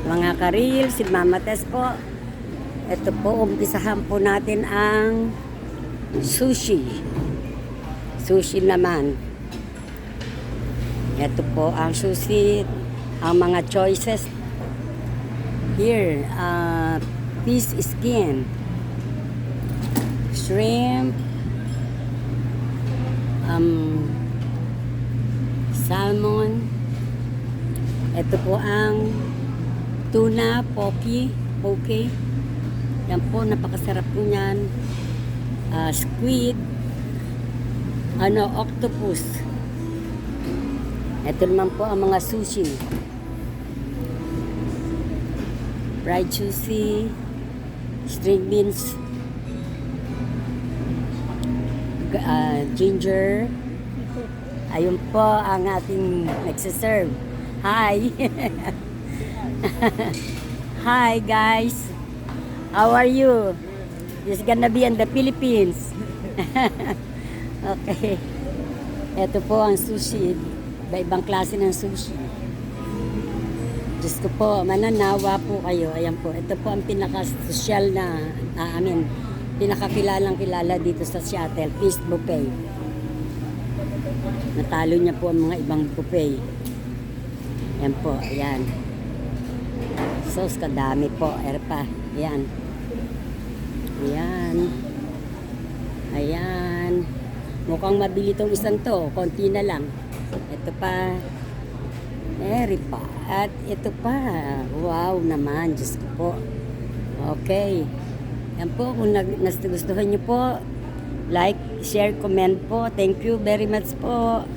Mga karil, si Mama Tess po. Ito po, umpisahan po natin ang sushi. Sushi naman. Ito po ang sushi. Ang mga choices. Here, fish skin. Shrimp. Salmon. Ito po ang tuna, poke. Yan po, napakasarap po yan. Squid. Octopus. Ito naman po ang mga sushi. Fried sushi. String beans. Ginger. Ayun po ang ating nagsiserve. Hi! Hi guys! How are you? This is gonna be in the Philippines. Okay. Ito po ang sushi. Iba-ibang klase ng sushi. Diyos ko po, mananawa po kayo. Ayan po. Ito po ang pinaka-social na, pinakakilalang kilala dito sa Seattle. Fish buffet. Natalo niya po ang mga ibang buffet. Ayan po, ayan. Sauce, kadami po. Erpa, ayan. Ayan. Ayan. Mukhang mabili itong isang to. Konti na lang. Ito pa. Erpa. At ito pa. Wow naman. Diyos ko po. Okay. Ayan po. Kung nagustuhan niyo po, like, share, comment po. Thank you very much po.